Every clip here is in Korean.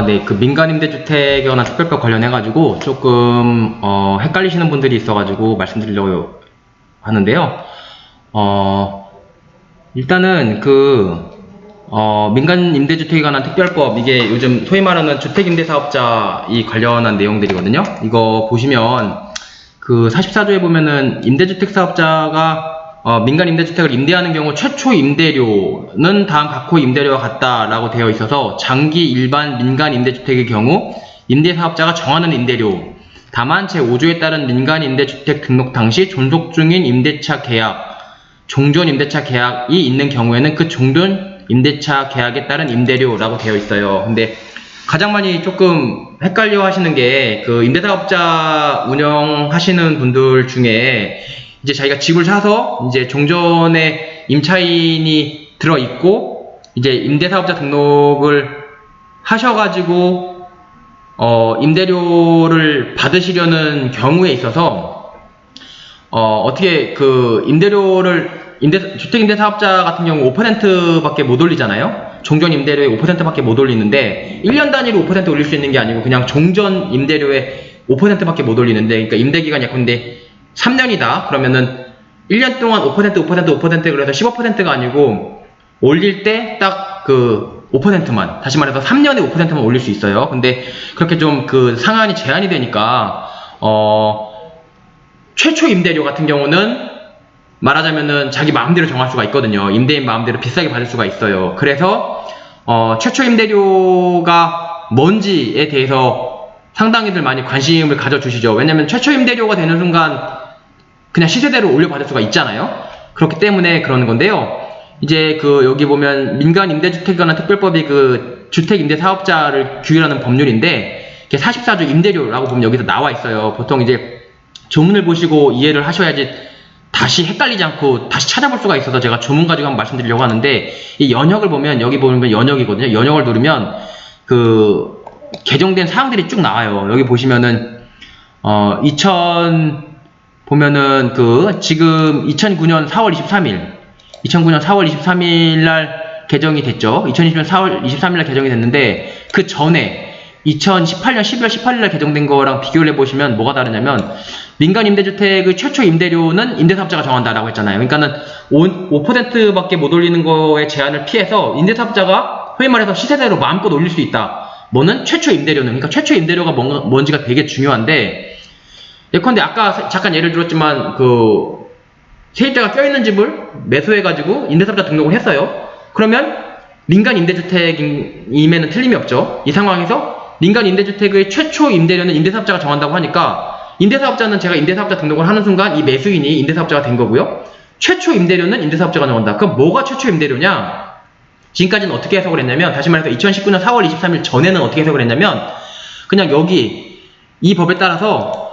네, 그 민간임대주택이나 특별법 관련해가지고 조금 헷갈리시는 분들이 있어가지고 말씀드리려고 하는데요. 일단은 민간임대주택에 관한 특별법, 이게 요즘 소위 말하는 주택임대사업자 이 관련한 내용들이거든요. 이거 보시면 그 44조에 보면은 임대주택 사업자가 민간 임대주택을 임대하는 경우 최초 임대료는 다음 각호 임대료와 같다라고 되어 있어서 장기 일반 민간 임대주택의 경우 임대사업자가 정하는 임대료, 다만 제5조에 따른 민간 임대주택 등록 당시 존속 중인 임대차 계약, 종전 임대차 계약이 있는 경우에는 그 종전 임대차 계약에 따른 임대료라고 되어 있어요. 근데 가장 많이 조금 헷갈려 하시는 게 그 임대사업자 운영하시는 분들 중에 이제 자기가 집을 사서 이제 종전에 임차인이 들어있고 이제 임대사업자 등록을 하셔가지고 임대료를 받으시려는 경우에 있어서 어떻게 그 주택임대사업자 같은 경우 5%밖에 못 올리잖아요. 종전 임대료의 5%밖에 못 올리는데 1년 단위로 5% 올릴 수 있는 게 아니고 그냥 종전 임대료의 5%밖에 못 올리는데, 그러니까 임대기간이 예컨대 3년이다 그러면은 1년 동안 5% 그래서 15%가 아니고 올릴 때 딱 그 5%만, 다시 말해서 3년에 5%만 올릴 수 있어요. 근데 그렇게 좀 그 상한이 제한이 되니까 최초 임대료 같은 경우는 말하자면은 자기 마음대로 정할 수가 있거든요. 임대인 마음대로 비싸게 받을 수가 있어요. 그래서 최초 임대료가 뭔지에 대해서 상당히들 많이 관심을 가져주시죠. 왜냐면 최초 임대료가 되는 순간 그냥 시세대로 올려받을 수가 있잖아요. 그렇기 때문에 그러는 건데요. 이제 여기 보면 민간 임대주택에 관한 특별법이 그 주택임대사업자를 규율하는 법률인데, 44조 임대료라고 보면 여기서 나와 있어요. 보통 이제 조문을 보시고 이해를 하셔야지 다시 헷갈리지 않고 다시 찾아볼 수가 있어서 제가 조문 가지고 한번 말씀드리려고 하는데, 이 연역을 보면 여기 보면 연역이거든요. 연역을 누르면 그 개정된 사항들이 쭉 나와요. 여기 보시면은 보면은 지금 2009년 4월 23일 날 개정이 됐죠. 2020년 4월 23일 날 개정이 됐는데, 그 전에 2018년 12월 18일 날 개정된 거랑 비교를 해보시면 뭐가 다르냐면, 민간 임대주택의 최초 임대료는 임대사업자가 정한다라고 했잖아요. 그러니까는 5%밖에 못 올리는 거에 제한을 피해서 임대사업자가 소위 말해서 시세대로 마음껏 올릴 수 있다. 뭐는 최초 임대료는, 그러니까 최초 임대료가 뭔지가 되게 중요한데, 예컨대 아까 잠깐 예를 들었지만 세입자가 껴있는 집을 매수해가지고 임대사업자 등록을 했어요. 그러면 민간 임대주택임에는 틀림이 없죠. 이 상황에서 민간 임대주택의 최초 임대료는 임대사업자가 정한다고 하니까, 임대사업자는 제가 임대사업자 등록을 하는 순간 이 매수인이 임대사업자가 된 거고요. 최초 임대료는 임대사업자가 정한다. 그럼 뭐가 최초 임대료냐? 지금까지는 어떻게 해석을 했냐면, 다시 말해서 2019년 4월 23일 전에는 어떻게 해석을 했냐면, 그냥 여기 이 법에 따라서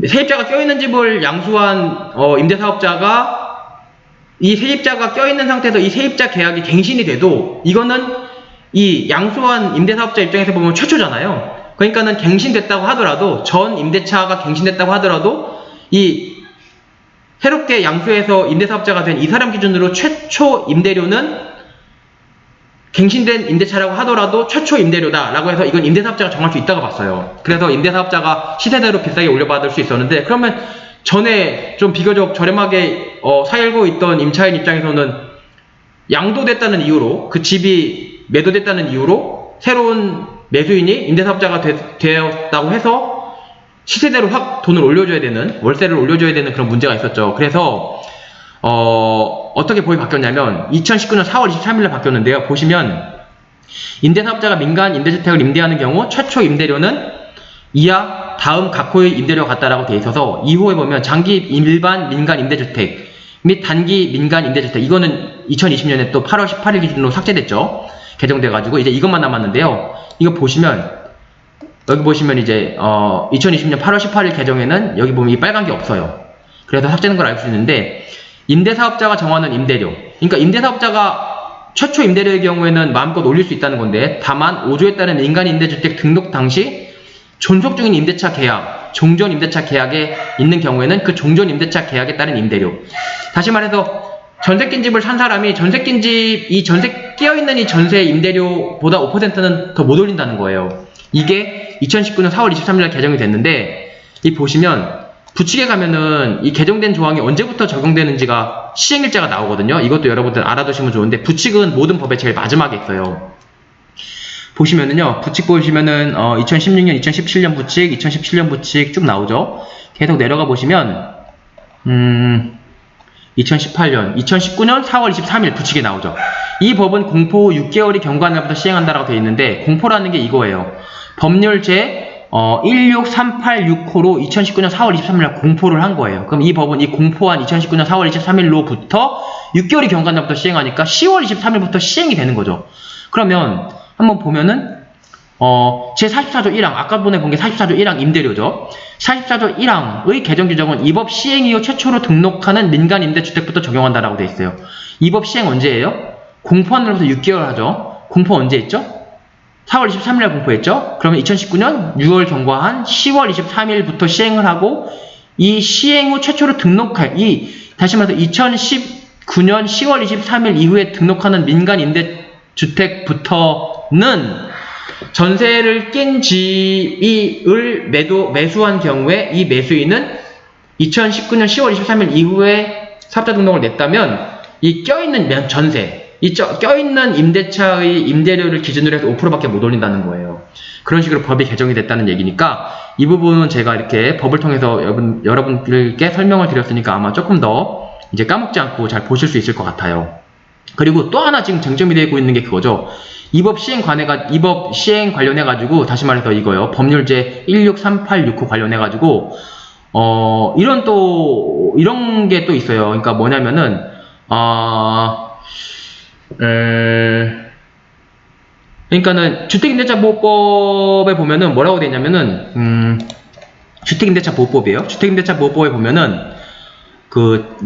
세입자가 껴있는 집을 양수한 임대사업자가, 이 세입자가 껴있는 상태에서 이 세입자 계약이 갱신이 돼도 이거는 이 양수한 임대사업자 입장에서 보면 최초잖아요. 그러니까는 갱신됐다고 하더라도, 전 임대차가 갱신됐다고 하더라도 이 새롭게 양수해서 임대사업자가 된 이 사람 기준으로 최초 임대료는 갱신된 임대차라고 하더라도 최초 임대료다 라고 해서 이건 임대사업자가 정할 수 있다고 봤어요. 그래서 임대사업자가 시세대로 비싸게 올려받을 수 있었는데, 그러면 전에 좀 비교적 저렴하게 살고 있던 임차인 입장에서는 양도됐다는 이유로, 그 집이 매도됐다는 이유로 새로운 매수인이 임대사업자가 되었다고 해서 시세대로 확 돈을 올려줘야 되는, 월세를 올려줘야 되는 그런 문제가 있었죠. 그래서 어떻게 법이 바뀌었냐면 2019년 4월 23일에 바뀌었는데요. 보시면 임대사업자가 민간 임대주택을 임대하는 경우 최초 임대료는 이하 다음 각호의 임대료가 같다라고 되어 있어서, 2호에 보면 장기 일반 민간 임대주택 및 단기 민간 임대주택, 이거는 2020년에 또 8월 18일 기준으로 삭제됐죠. 개정돼가지고 이제 이것만 남았는데요. 이거 보시면 여기 보시면 이제 2020년 8월 18일 개정에는 여기 보면 이 빨간 게 없어요. 그래서 삭제된 걸 알 수 있는데, 임대사업자가 정하는 임대료, 그러니까 임대사업자가 최초 임대료의 경우에는 마음껏 올릴 수 있다는 건데, 다만 5조에 따른 민간 임대주택 등록 당시 존속 중인 임대차 계약, 종전 임대차 계약에 있는 경우에는 그 종전 임대차 계약에 따른 임대료. 다시 말해서 전세 낀 집을 산 사람이 전세 낀 집, 이 전세 끼어있는 이 전세 임대료보다 5%는 더 못 올린다는 거예요. 이게 2019년 4월 23일 개정이 됐는데, 이 보시면 부칙에 가면은 이 개정된 조항이 언제부터 적용되는지가 시행일자가 나오거든요. 이것도 여러분들 알아두시면 좋은데, 부칙은 모든 법의 제일 마지막에 있어요. 보시면은요, 부칙 보시면은 2016년, 2017년 부칙, 2017년 부칙 쭉 나오죠. 계속 내려가 보시면 2018년, 2019년 4월 23일 부칙이 나오죠. 이 법은 공포 후 6개월이 경과한 날부터 시행한다라고 되어 있는데, 공포라는 게 이거예요. 법률 제 16386호로 2019년 4월 23일날 공포를 한 거예요. 그럼 이 법은 이 공포한 2019년 4월 23일로부터 6개월이 경과한 날부터 시행하니까 10월 23일부터 시행이 되는 거죠. 그러면 한번 보면은 제 44조 1항, 아까 본 게 44조 1항 임대료죠. 44조 1항의 개정 규정은 이 법 시행 이후 최초로 등록하는 민간 임대주택부터 적용한다라고 되어 있어요. 이 법 시행 언제예요? 공포한 날부터 6개월 하죠. 공포 언제 했죠? 4월 23일에 공포했죠? 그러면 2019년 6월 경과한 10월 23일부터 시행을 하고, 이 시행 후 최초로 등록할, 다시 말해서 2019년 10월 23일 이후에 등록하는 민간 임대주택부터는 전세를 낀 집을 매수한 경우에 이 매수인은 2019년 10월 23일 이후에 사업자 등록을 냈다면 이 껴있는 전세, 껴있는 임대차의 임대료를 기준으로 해서 5%밖에 못 올린다는 거예요. 그런 식으로 법이 개정이 됐다는 얘기니까, 이 부분은 제가 이렇게 법을 통해서 여러분들께 설명을 드렸으니까 아마 조금 더 이제 까먹지 않고 잘 보실 수 있을 것 같아요. 그리고 또 하나 지금 쟁점이 되고 있는 게 그거죠. 이 법 시행 관련해가지고, 다시 말해서 이거요. 법률제 16386호 관련해가지고, 이런 게 또 있어요. 그러니까 뭐냐면은, 그러니까는 주택임대차보호법에 보면은 뭐라고 되어 있냐면은, 주택임대차보호법이에요. 주택임대차보호법에 보면은,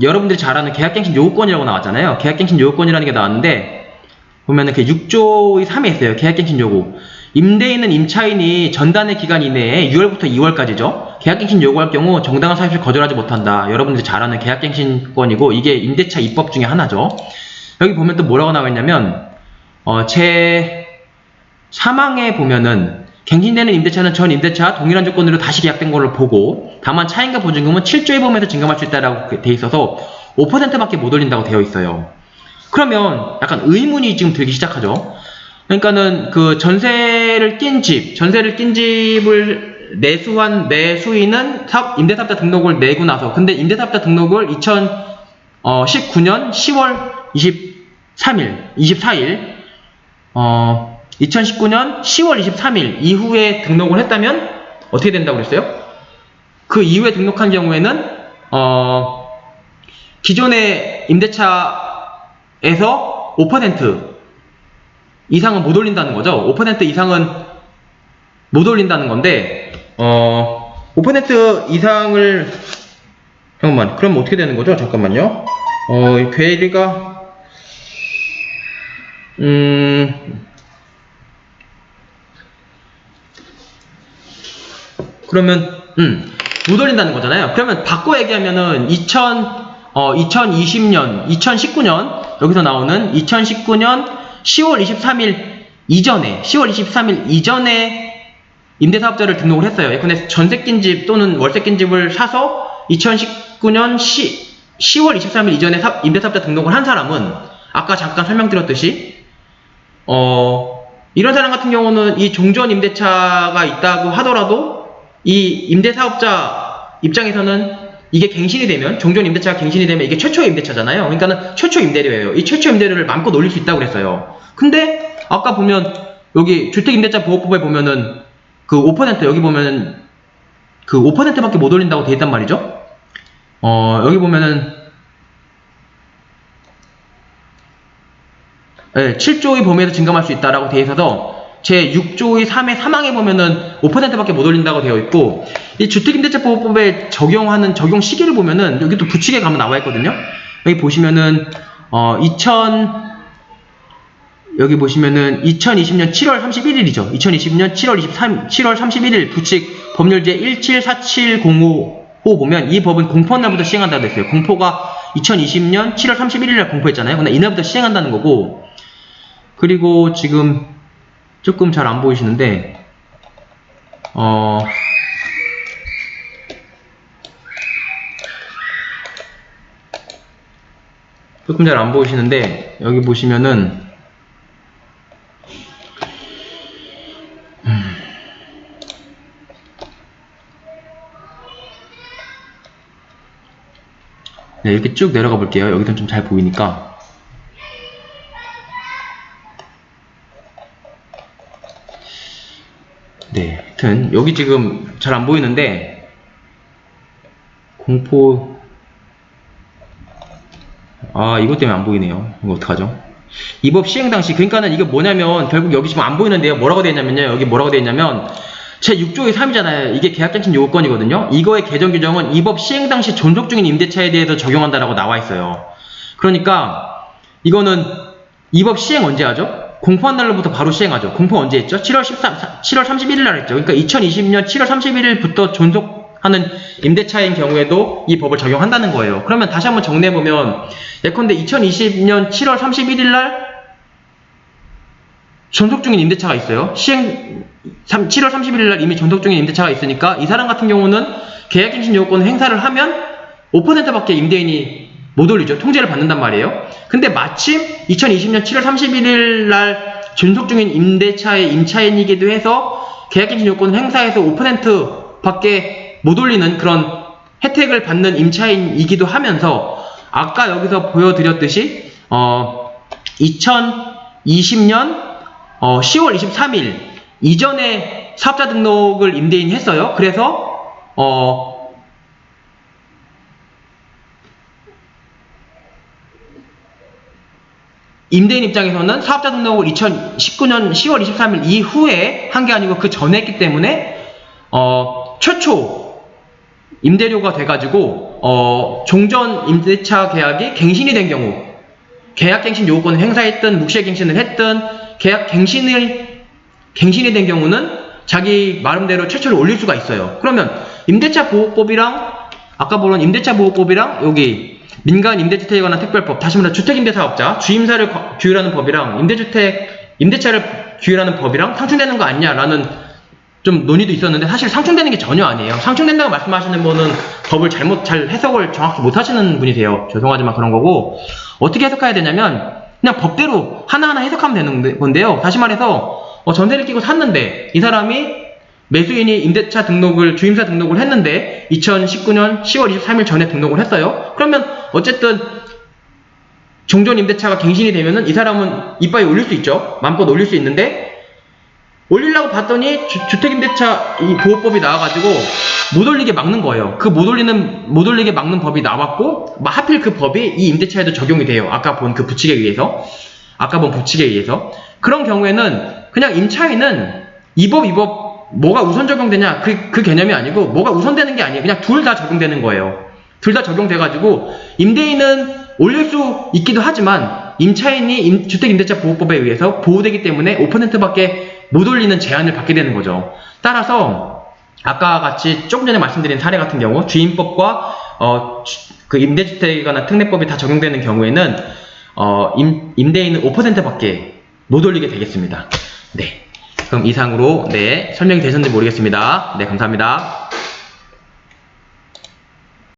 여러분들이 잘 아는 계약갱신 요구권이라고 나왔잖아요. 계약갱신 요구권이라는 게 나왔는데, 보면은 6조의 3에 있어요. 계약갱신 요구. 임대인은 임차인이 전단의 기간 이내에 6월부터 2월까지죠. 계약갱신 요구할 경우 정당한 사유 시 거절하지 못한다. 여러분들이 잘 아는 계약갱신권이고, 이게 임대차 입법 중에 하나죠. 여기 보면 또 뭐라고 나와있냐면, 제 3항에 보면은, 갱신되는 임대차는 전 임대차와 동일한 조건으로 다시 계약된 걸로 보고, 다만 차임과 보증금은 7조의 범위에서 증감할 수 있다라고 돼 있어서 5%밖에 못 올린다고 되어 있어요. 그러면 약간 의문이 지금 들기 시작하죠. 그러니까는 전세를 낀 집을 매수한 매수인은 임대사업자 등록을 내고 나서, 근데 임대사업자 등록을 2019년 10월 24일 2019년 10월 23일 이후에 등록을 했다면 어떻게 된다고 그랬어요? 그 이후에 등록한 경우에는 기존의 임대차에서 5% 이상은 못 올린다는 거죠. 5% 이상은 못 올린다는 건데, 5% 이상을, 잠깐만, 그럼 어떻게 되는 거죠? 잠깐만요. 괴리가, 그러면, 못 올린다는 거잖아요. 그러면 바꿔 얘기하면은, 2019년, 여기서 나오는 2019년 10월 23일 이전에 임대사업자를 등록을 했어요. 예컨대 전세 낀 집 또는 월세 낀 집을 사서 2019년 10월 23일 이전에 임대사업자 등록을 한 사람은, 아까 잠깐 설명드렸듯이 이런 사람 같은 경우는 이 종전 임대차가 있다고 하더라도 이 임대사업자 입장에서는 이게 갱신이 되면, 종전 임대차가 갱신이 되면 이게 최초의 임대차잖아요. 그러니까는 최초 임대료예요. 이 최초 임대료를 마음껏 올릴 수 있다고 그랬어요. 근데 아까 보면 여기 주택임대차보호법에 보면은 5% 여기 보면은 5%밖에 못 올린다고 돼 있단 말이죠. 여기 보면은 7조의 범위에서 증감할 수 있다라고 돼 있어서 제 6조의 3의 3항에 보면은 5%밖에 못 올린다고 되어 있고, 이 주택임대차보호법에 적용하는 적용 시기를 보면은 여기 또 부칙에 가면 나와 있거든요. 여기 보시면은 여기 보시면은 2020년 7월 31일이죠. 2020년 7월 31일 부칙 법률제 174705호 보면 이 법은 공포한 날부터 시행한다고 했어요. 공포가 2020년 7월 31일날 공포했잖아요. 근데 이날부터 시행한다는 거고, 그리고 지금 조금 잘 안 보이시는데 조금 잘 안 보이시는데 여기 보시면은 네, 이렇게 쭉 내려가 볼게요. 여기선 좀 잘 보이니까. 네, 하여튼 여기 지금 잘 안 보이는데 공포 이것 때문에 안 보이네요. 이거 어떡하죠? 이 법 시행 당시, 그러니까는 이게 뭐냐면 결국 여기 지금 안 보이는데요. 뭐라고 되어 있냐면요. 여기 뭐라고 되어 있냐면 제6조의 3이잖아요. 이게 계약갱신 요건이거든요. 이거의 개정 규정은 이 법 시행 당시 존속 중인 임대차에 대해서 적용한다라고 나와 있어요. 그러니까 이거는 이 법 시행 언제 하죠? 공포한 날로부터 바로 시행하죠. 공포 언제 했죠? 7월 31일 날 했죠. 그러니까 2020년 7월 31일부터 존속하는 임대차인 경우에도 이 법을 적용한다는 거예요. 그러면 다시 한번 정리해보면 예컨대 2020년 7월 31일 날 존속 중인 임대차가 있어요. 7월 31일 날 이미 존속 중인 임대차가 있으니까 이 사람 같은 경우는 계약갱신 요건 행사를 하면 5%밖에 임대인이 못 올리죠. 통제를 받는단 말이에요. 근데 마침 2020년 7월 31일 날 존속 중인 임대차의 임차인이기도 해서 계약갱신 요건 행사에서 5%밖에 못 올리는 그런 혜택을 받는 임차인이기도 하면서 아까 여기서 보여드렸듯이 2020년 10월 23일 이전에 사업자 등록을 임대인이 했어요. 그래서 임대인 입장에서는 사업자 등록을 2019년 10월 23일 이후에 한 게 아니고 그 전에 했기 때문에 최초 임대료가 돼가지고 종전 임대차 계약이 갱신이 된 경우, 계약갱신 요건을 행사했든 묵시갱신을 했든 갱신이 된 경우는 자기 나름대로 최초를 올릴 수가 있어요. 그러면 임대차 보호법이랑 아까 보는 임대차 보호법이랑 여기 민간 임대주택에 관한 특별법, 다시 말해 주택임대사업자 주임사를 규율하는 법이랑 임대차를 규율하는 법이랑 상충되는 거 아니냐라는 좀 논의도 있었는데 사실 상충되는 게 전혀 아니에요. 상충된다고 말씀하시는 분은 법을 잘 해석을 정확히 못 하시는 분이세요. 죄송하지만 그런 거고, 어떻게 해석해야 되냐면 그냥 법대로 하나하나 해석하면 되는 건데요. 다시 말해서 전세를 끼고 샀는데 이 사람이 매수인이 임대차 등록을 주임사 등록을 했는데 2019년 10월 23일 전에 등록을 했어요. 그러면 어쨌든 종전 임대차가 갱신이 되면은 이 사람은 이빠이 올릴 수 있죠. 마음껏 올릴 수 있는데 올리려고 봤더니 주택임대차 이 보호법이 나와가지고 못 올리게 막는 거예요. 그 못 올리게 막는 법이 나왔고 하필 그 법이 이 임대차에도 적용이 돼요. 아까 본 그 부칙에 의해서. 그런 경우에는 그냥 임차인은 이 법 뭐가 우선 적용되냐 그 개념이 아니고 뭐가 우선되는 게 아니에요. 그냥 둘 다 적용되는 거예요. 둘 다 적용돼가지고 임대인은 올릴 수 있기도 하지만 임차인이 주택임대차 보호법에 의해서 보호되기 때문에 5%밖에 못 올리는 제한을 받게 되는 거죠. 따라서 아까 같이 조금 전에 말씀드린 사례 같은 경우 주임법과 그 임대주택에 관한 특례법이 다 적용되는 경우에는 임대인은 5%밖에 못 올리게 되겠습니다. 네. 그럼 이상으로 설명이 되셨는지 모르겠습니다. 네, 감사합니다.